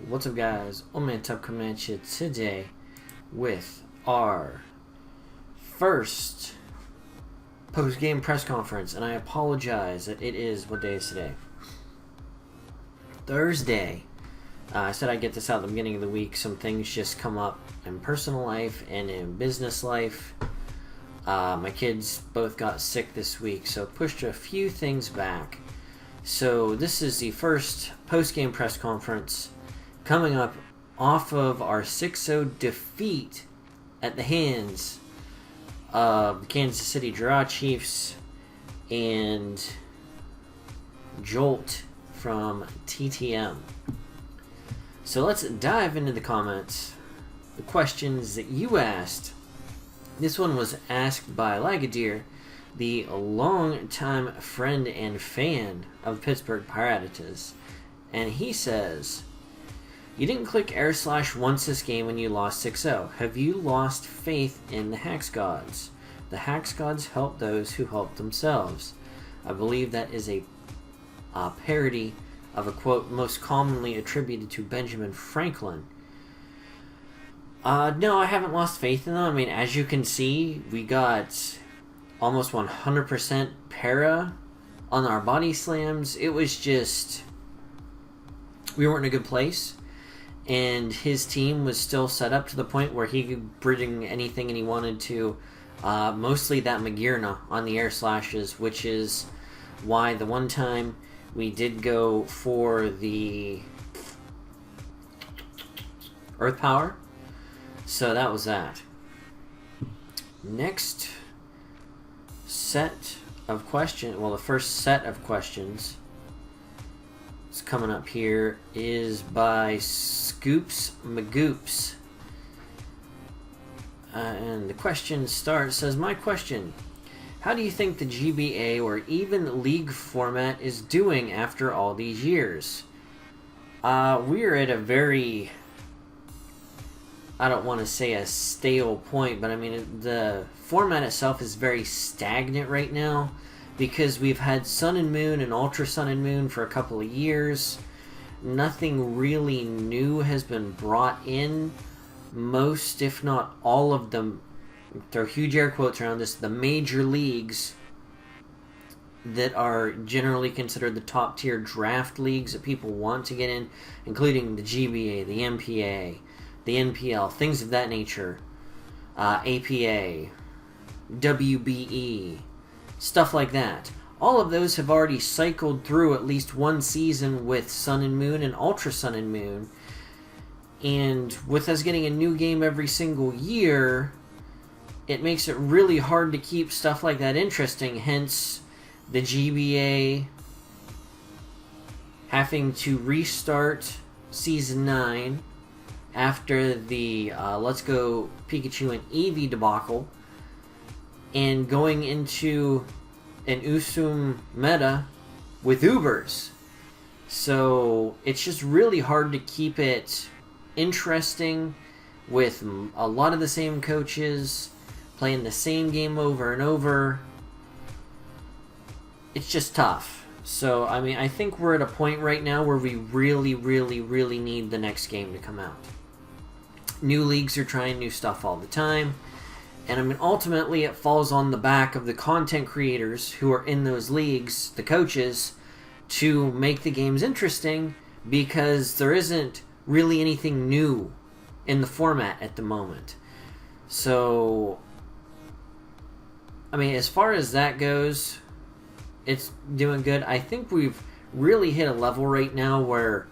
What's up, guys? Oldmantup coming at you today with our first post-game press conference, and I apologize that it is, what day is today? Thursday. I said I'd get this out at the beginning of the week. Some things just come up in personal life and in business life. My kids both got sick this week, so pushed a few things back. So this is the first post-game press conference coming up off of our 6-0 defeat at the hands of the Kansas City Giraffe Chiefs and Jolt from TTM. So let's dive into the comments, the questions that you asked. This one was asked by Lagadeer, the long-time friend and fan of Pittsburgh Pirates, and he says, "You didn't click / once this game when you lost 6-0. Have you lost faith in the Hax Gods? The Hax Gods help those who help themselves." I believe that is a parody of a quote most commonly attributed to Benjamin Franklin. No, I haven't lost faith in them. I mean, as you can see, we got almost 100% para on our body slams. It was just, we weren't in a good place, and his team was still set up to the point where he could bring anything and he wanted to. Mostly that Magirna on the air slashes, which is why the one time we did go for the Earth Power. So that was that. Next set of questions, well, the first set of questions is coming up here is by Scoops Magoops. And the question starts, says, "My question, how do you think the GBA or even league format is doing after all these years?" We're at a very, I don't want to say a stale point, but I mean, the format itself is very stagnant right now because we've had Sun and Moon and Ultra Sun and Moon for a couple of years. Nothing really new has been brought in. Most, if not all of them, throw huge air quotes around this, the major leagues that are generally considered the top tier draft leagues that people want to get in, including the GBA, the MPA, the NPL, things of that nature, APA, WBE, stuff like that. All of those have already cycled through at least one season with Sun and Moon and Ultra Sun and Moon. And with us getting a new game every single year, it makes it really hard to keep stuff like that interesting. Hence, the GBA having to restart Season 9 after the Let's Go Pikachu and Eevee debacle, and going into an Usum meta with Ubers. So it's just really hard to keep it interesting with a lot of the same coaches playing the same game over and over. It's just tough. So, I mean, I think we're at a point right now where we really, really, really need the next game to come out. New leagues are trying new stuff all the time. And I mean, ultimately, it falls on the back of the content creators who are in those leagues, the coaches, to make the games interesting, because there isn't really anything new in the format at the moment. So, I mean, as far as that goes, it's doing good. I think we've really hit a level right now where,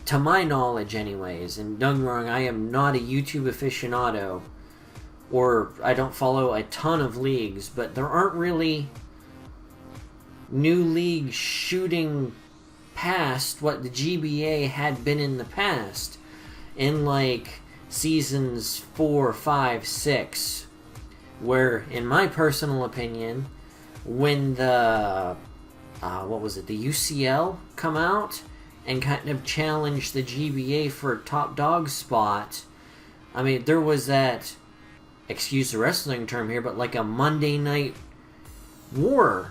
to my knowledge anyways, and don't get me wrong, I am not a YouTube aficionado, or I don't follow a ton of leagues, but there aren't really new leagues shooting past what the GBA had been in the past in like seasons 4, 5, 6, where, in my personal opinion, when the the UCL come out and kind of challenged the GBA for a top dog spot, I mean, there was that, excuse the wrestling term here, but like a Monday Night War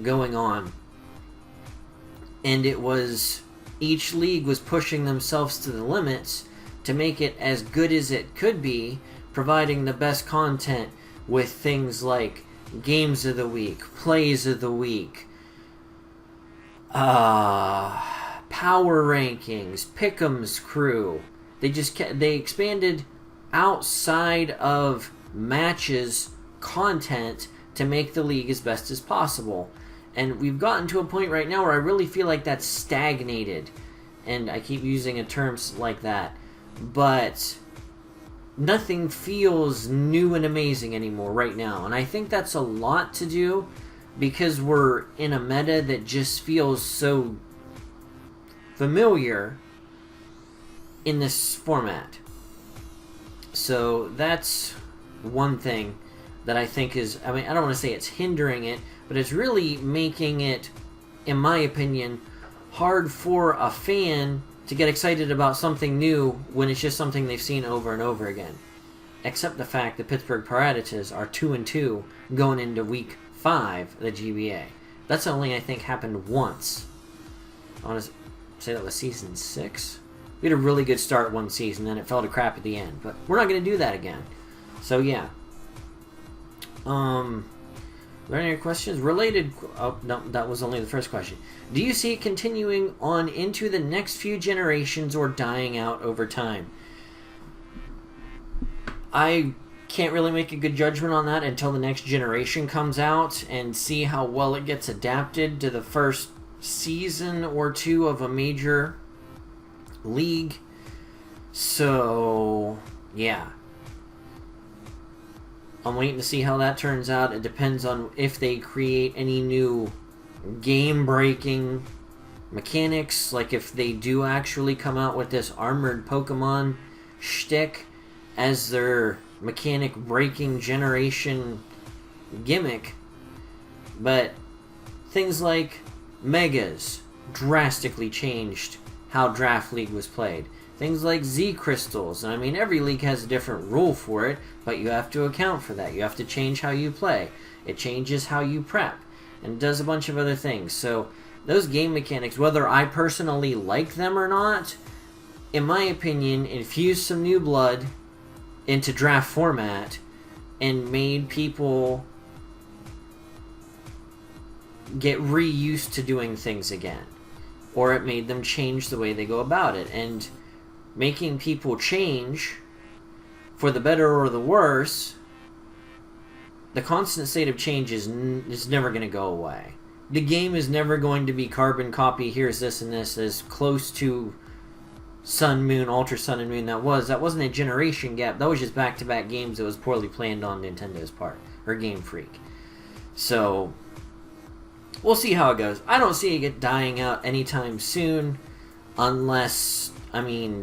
going on. And it was each league was pushing themselves to the limits to make it as good as it could be, providing the best content with things like games of the week, plays of the week, power rankings, pick'ems crew. They expanded outside of matches content to make the league as best as possible. And we've gotten to a point right now where I really feel like that's stagnated. And I keep using a term like that. But nothing feels new and amazing anymore right now. And I think that's a lot to do because we're in a meta that just feels so familiar in this format. So that's one thing that I think is, I don't want to say it's hindering it, but it's really making it, in my opinion, hard for a fan to get excited about something new when it's just something they've seen over and over again. Except the fact that Pittsburgh Pirates are 2-2 going into week 5 of the GBA. That's only, I think, happened once. I want to say that was season 6. We had a really good start one season, then it fell to crap at the end. But we're not going to do that again. So, yeah. Are there any questions? Related... Oh, no, that was only the first question. Do you see it continuing on into the next few generations or dying out over time? I can't really make a good judgment on that until the next generation comes out and see how well it gets adapted to the first season or two of a major league. So, yeah. I'm waiting to see how that turns out. It depends on if they create any new game-breaking mechanics, like if they do actually come out with this armored Pokemon shtick as their mechanic-breaking generation gimmick. But things like Megas drastically changed how Draft League was played. Things like Z Crystals. I mean, every league has a different rule for it, but you have to account for that. You have to change how you play. It changes how you prep. And it does a bunch of other things. So, those game mechanics, whether I personally like them or not, in my opinion, infused some new blood into draft format and made people get reused to doing things again. Or it made them change the way they go about it. And making people change for the better or the worse, the constant state of change is never going to go away. The game is never going to be carbon copy, here's this and this, as close to Sun, Moon, Ultra Sun and Moon that was. That wasn't a generation gap. That was just back-to-back games that was poorly planned on Nintendo's part, or Game Freak. So, we'll see how it goes. I don't see it dying out anytime soon, unless,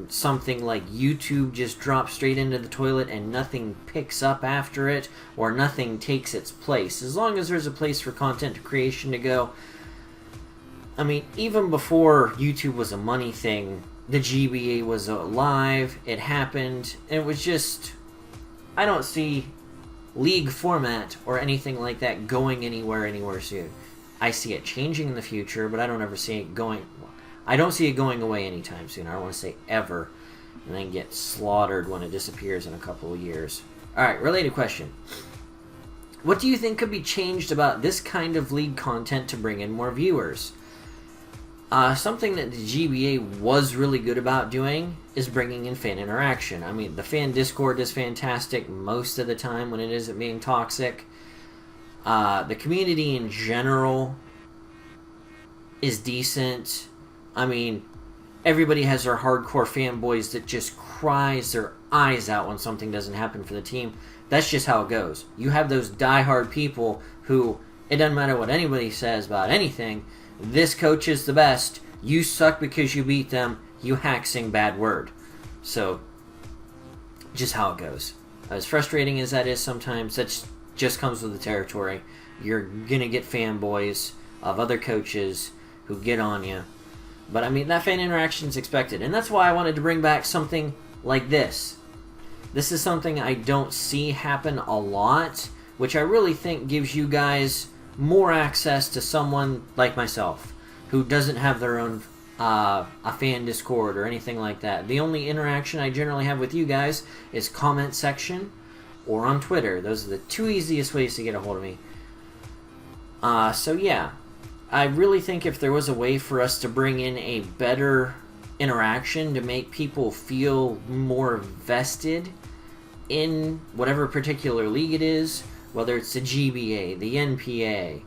something like YouTube just drops straight into the toilet and nothing picks up after it, or nothing takes its place. As long as there's a place for content creation to go. Even before YouTube was a money thing, the GBA was alive, it happened, and it was just... I don't see league format or anything like that going anywhere soon. I see it changing in the future, but I don't ever see it going... I don't see it going away anytime soon. I don't want to say ever, and then get slaughtered when it disappears in a couple of years. Alright, related question. What do you think could be changed about this kind of league content to bring in more viewers? Something that the GBA was really good about doing is bringing in fan interaction. The fan Discord is fantastic most of the time when it isn't being toxic. The community in general is decent. Everybody has their hardcore fanboys that just cries their eyes out when something doesn't happen for the team. That's just how it goes. You have those diehard people who, it doesn't matter what anybody says about anything, this coach is the best, you suck because you beat them, you hack-sing bad word. So, just how it goes. As frustrating as that is sometimes, that just comes with the territory. You're gonna get fanboys of other coaches who get on you. But that fan interaction is expected. And that's why I wanted to bring back something like this. This is something I don't see happen a lot, which I really think gives you guys more access to someone like myself, who doesn't have their own a fan Discord or anything like that. The only interaction I generally have with you guys is comment section or on Twitter. Those are the two easiest ways to get a hold of me. So yeah, I really think if there was a way for us to bring in a better interaction to make people feel more vested in whatever particular league it is, whether it's the GBA, the NPA,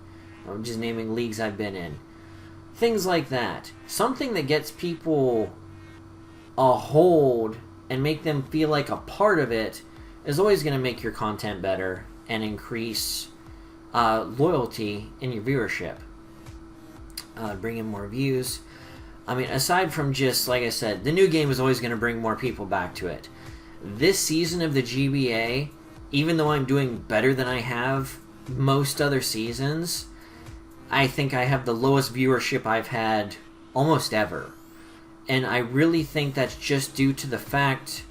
or just naming leagues I've been in. Things like that. Something that gets people a hold and make them feel like a part of it is always going to make your content better and increase loyalty in your viewership. Bring in more views. I mean, aside from just, like I said, the new game is always going to bring more people back to it. This season of the GBA, even though I'm doing better than I have most other seasons, I think I have the lowest viewership I've had almost ever. And I really think that's just due to the fact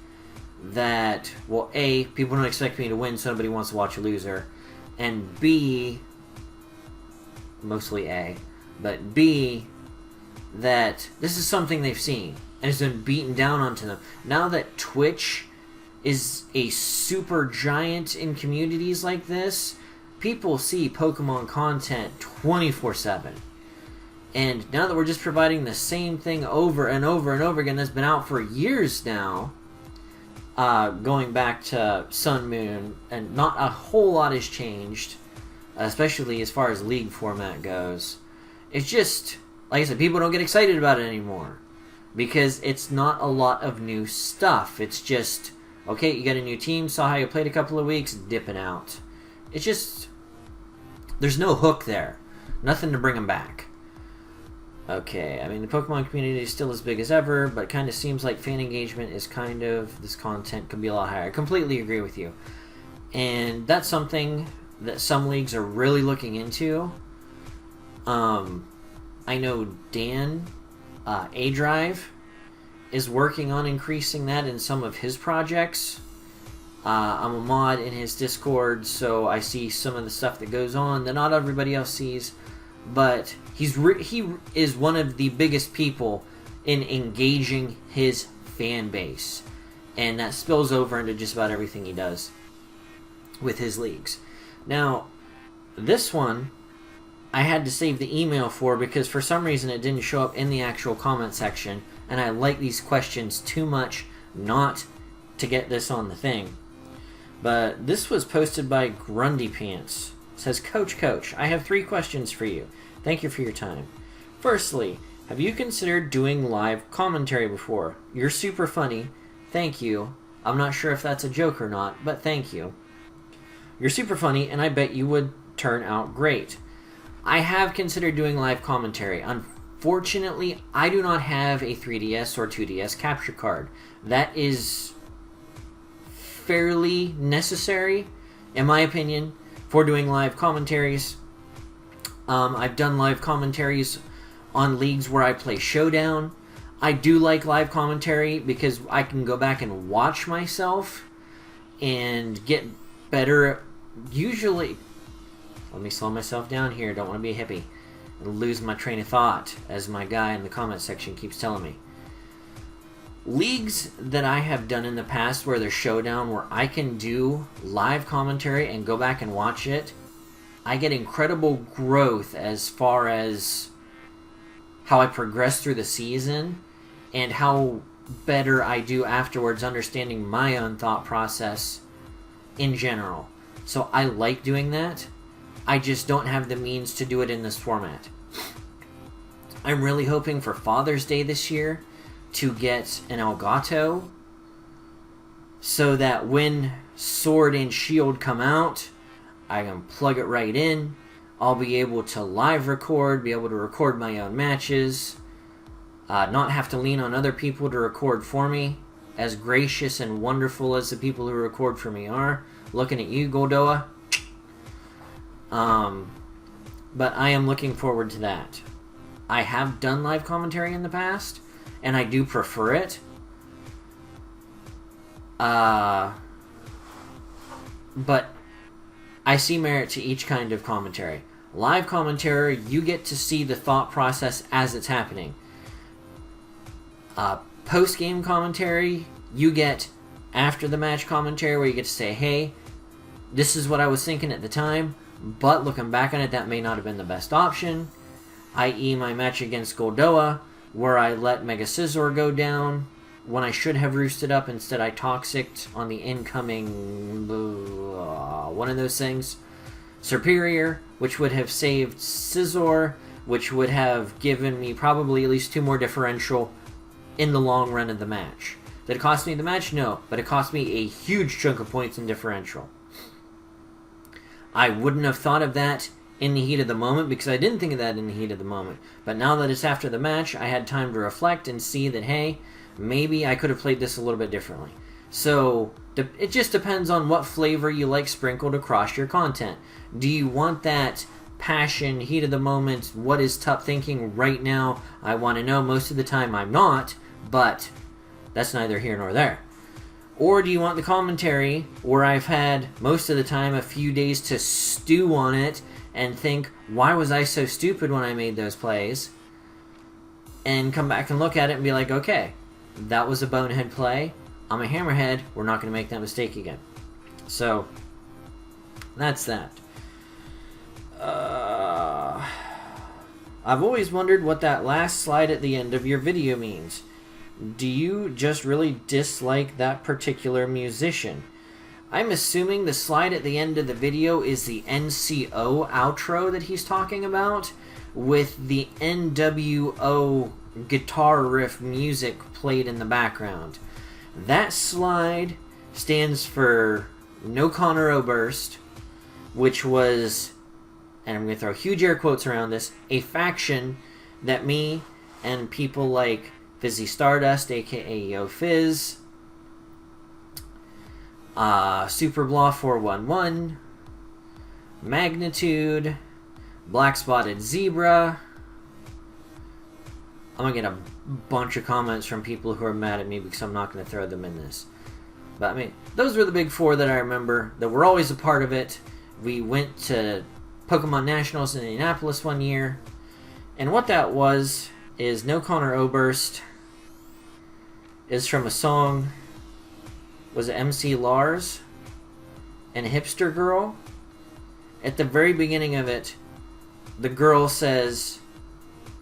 that, well, A, people don't expect me to win, so nobody wants to watch a loser. And B, mostly A, but B, that this is something they've seen and it's been beaten down onto them. Now that Twitch is a super giant in communities like this, people see Pokemon content 24/7. And now that we're just providing the same thing over and over and over again that's been out for years now, going back to Sun Moon, and not a whole lot has changed, especially as far as league format goes. It's just, like I said, people don't get excited about it anymore because it's not a lot of new stuff. It's just, okay, you got a new team, saw how you played a couple of weeks, dipping out. It's just, there's no hook there. Nothing to bring them back. Okay, I mean, the Pokemon community is still as big as ever, but it kind of seems like fan engagement is kind of, this content could be a lot higher. I completely agree with you. And that's something that some leagues are really looking into. I know Dan, A-Drive, is working on increasing that in some of his projects. I'm a mod in his Discord, so I see some of the stuff that goes on that not everybody else sees. But he is one of the biggest people in engaging his fan base. And that spills over into just about everything he does with his leagues. Now, this one I had to save the email for because for some reason it didn't show up in the actual comment section. And I like these questions too much not to get this on the thing. But this was posted by Grundy Pants. It says, Coach, I have 3 questions for you. Thank you for your time. Firstly, have you considered doing live commentary before? You're super funny. Thank you. I'm not sure if that's a joke or not, but thank you. You're super funny, and I bet you would turn out great. I have considered doing live commentary. Unfortunately, I do not have a 3DS or 2DS capture card. That is fairly necessary, in my opinion, for doing live commentaries. I've done live commentaries on leagues where I play Showdown. I do like live commentary because I can go back and watch myself and get better. Usually, let me slow myself down here. Don't want to be a hippie and lose my train of thought, as my guy in the comment section keeps telling me. Leagues that I have done in the past where there's Showdown, where I can do live commentary and go back and watch it, I get incredible growth as far as how I progress through the season and how better I do afterwards understanding my own thought process in general. So I like doing that. I just don't have the means to do it in this format. I'm really hoping for Father's Day this year to get an Elgato so that when Sword and Shield come out, I can plug it right in. I'll be able to live record, be able to record my own matches, not have to lean on other people to record for me, as gracious and wonderful as the people who record for me are. Looking at you, Goldoa. But I am looking forward to that. I have done live commentary in the past, and I do prefer it. But I see merit to each kind of commentary. Live commentary, you get to see the thought process as it's happening. Post-game commentary, you get after the match commentary where you get to say, hey, this is what I was thinking at the time, but looking back on it, that may not have been the best option, i.e. my match against Goldoa, where I let Mega Scizor go down when I should have roosted up. Instead, I Toxic'd on the incoming one of those things. Superior, which would have saved Scizor, which would have given me probably at least 2 more differential in the long run of the match. Did it cost me the match? No, but it cost me a huge chunk of points in differential. I wouldn't have thought of that in the heat of the moment because I didn't think of that in the heat of the moment. But now that it's after the match, I had time to reflect and see that, hey, maybe I could have played this a little bit differently. So it just depends on what flavor you like sprinkled across your content. Do you want that passion, heat of the moment, what is Tup thinking right now? I want to know. Most of the time I'm not, but that's neither here nor there. Or do you want the commentary where I've had most of the time a few days to stew on it and think, why was I so stupid when I made those plays? And come back and look at it and be like, okay, that was a bonehead play. I'm a hammerhead. We're not going to make that mistake again. So, that's that. I've always wondered what that last slide at the end of your video means. Do you just really dislike that particular musician? I'm assuming the slide at the end of the video is the NCO outro that he's talking about, with the NWO guitar riff music played in the background. That slide stands for No Connor Oberst, which was, and I'm going to throw huge air quotes around this, a faction that me and people like Fizzy Stardust, aka Yo Fizz, Super Blah 411, Magnitude, Black Spotted Zebra. I'm going to get a bunch of comments from people who are mad at me because I'm not going to throw them in this. But I mean, those were the big 4 that I remember that were always a part of it. We went to Pokemon Nationals in Indianapolis one year, and what that was is No Connor Oberst is from a song, was it MC Lars and Hipster Girl? At the very beginning of it, the girl says,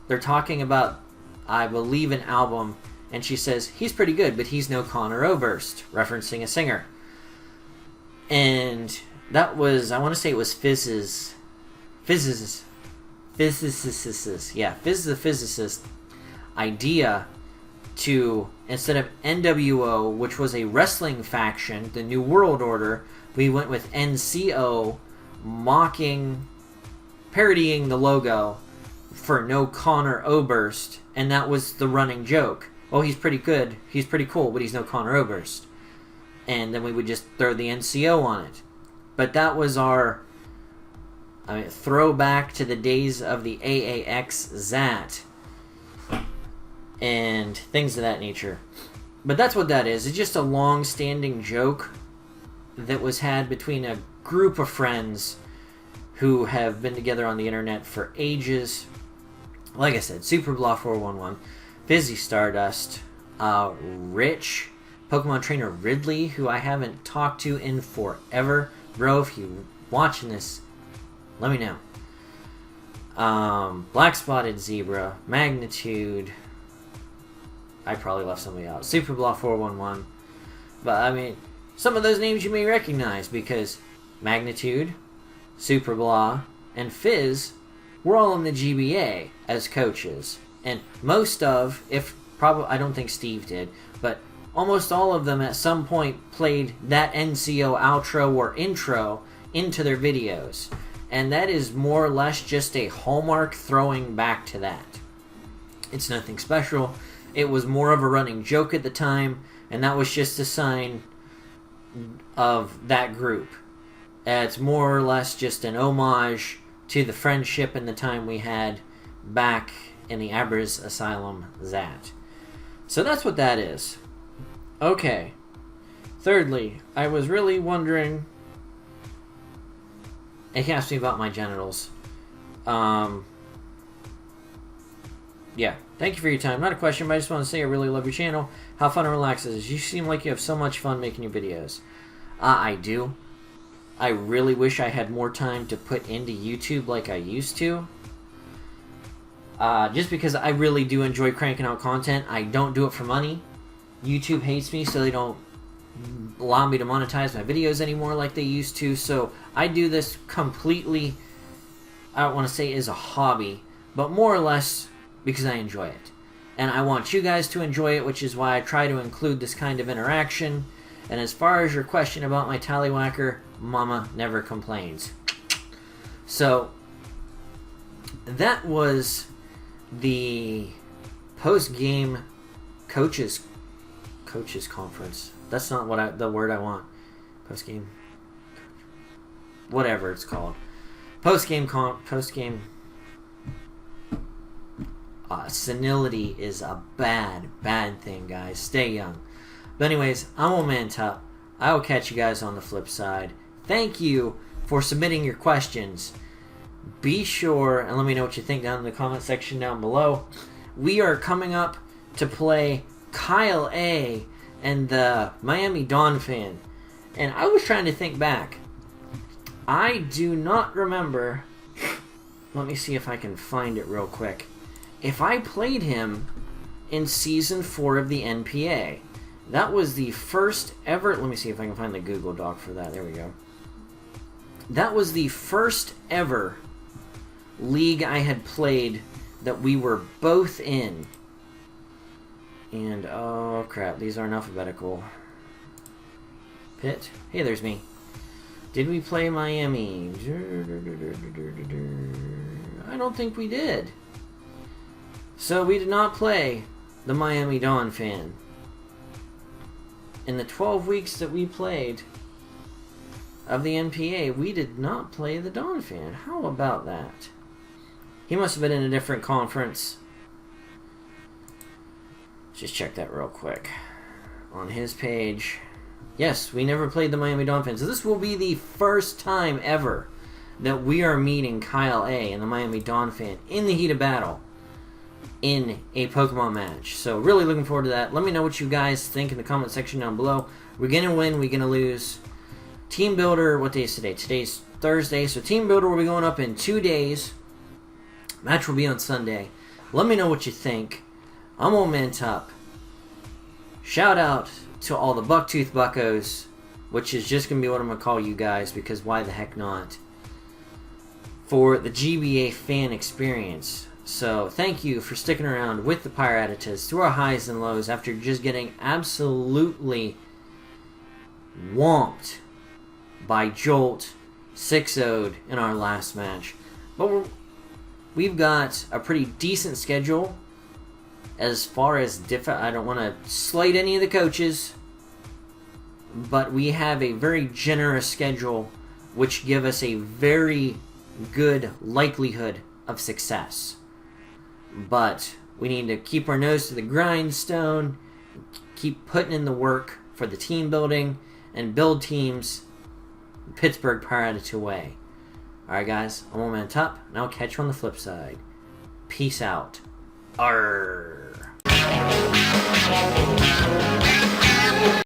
they're talking about, I believe, an album, and she says, he's pretty good, but he's no Connor Oberst, referencing a singer. And that was, I want to say it was Fizz the physicist idea to, instead of NWO, which was a wrestling faction, the New World Order, we went with NCO, parodying the logo for No Connor Oberst, and that was the running joke. Oh, he's pretty good, he's pretty cool, but he's no Connor Oberst. And then we would just throw the NCO on it. But that was our throwback to the days of the AAX ZAT and things of that nature. But that's what that is. It's just a long-standing joke that was had between a group of friends who have been together on the internet for ages. Like I said, Super Blah 411, Fizzy Stardust, Rich, Pokemon Trainer Ridley, who I haven't talked to in forever. Bro, if you're watching this, let me know. Black Spotted Zebra, Magnitude. I probably left somebody out. Super Blah 411. But, I mean, some of those names you may recognize because Magnitude, Super Blah, and Fizz were all in the GBA as coaches. And most of, I don't think Steve did, but almost all of them at some point played that NCO outro or intro into their videos. And that is more or less just a hallmark throwing back to that. It's nothing special. It was more of a running joke at the time, and that was just a sign of that group. It's more or less just an homage to the friendship and the time we had back in the Abras Asylum ZAT. So that's what that is. Okay. Thirdly, I was really wondering... He asked me about my genitals. Yeah. Thank you for your time. Not a question, but I just want to say I really love your channel. How fun and relaxed it is. You seem like you have so much fun making your videos. I do. I really wish I had more time to put into YouTube like I used to. Just because I really do enjoy cranking out content. I don't do it for money. YouTube hates me, so they don't allow me to monetize my videos anymore like they used to. So I do this completely, I don't want to say is a hobby, but more or less because I enjoy it. And I want you guys to enjoy it, which is why I try to include this kind of interaction. And as far as your question about my tallywhacker, mama never complains. So that was the post-game coaches conference. That's not what the word I want. Post-game, whatever it's called. Post-game. Senility is a bad thing, guys. Stay young. But anyways, I'm Oldmantup. I will catch you guys on the flip side. Thank you for submitting your questions. Be sure and let me know what you think down in the comment section down below. We are coming up to play Kyle A. and the Miami Dolphin. And I was trying to think back. I do not remember. Let me see if I can find it real quick. If I played him in Season 4 of the NPA. That was the first ever... Let me see if I can find the Google Doc for that. There we go. That was the first ever league I had played that we were both in. And, oh crap, these aren't alphabetical. Pitt. Hey, there's me. Did we play Miami? I don't think we did. So we did not play the Miami Dolphin. In the 12 weeks that we played of the NPA, we did not play the Dolphin. How about that? He must have been in a different conference. Just check that real quick. On his page. Yes, we never played the Miami Dolphins. So this will be the first time ever that we are meeting Kyle A. and the Miami Dolphin in the heat of battle in a Pokemon match. So really looking forward to that. Let me know what you guys think in the comment section down below. We're going to win. We're going to lose. Team Builder, what day is today? Today's Thursday. So Team Builder will be going up in 2 days. Match will be on Sunday. Let me know what you think. I'm Oldmantup. Shout out to all the Bucktooth Buckos, which is just going to be what I'm going to call you guys, because why the heck not, for the GBA fan experience. So thank you for sticking around with the Piratas through our highs and lows after just getting absolutely whomped by Jolt 6-0'd in our last match. But we've got a pretty decent schedule as far as I don't want to slight any of the coaches, but we have a very generous schedule which give us a very good likelihood of success. But we need to keep our nose to the grindstone, keep putting in the work for the team building, and build teams Pittsburgh Pirates way. Alright guys, I'm Oldmantup, and I'll catch you on the flip side. Peace out. Arrgh.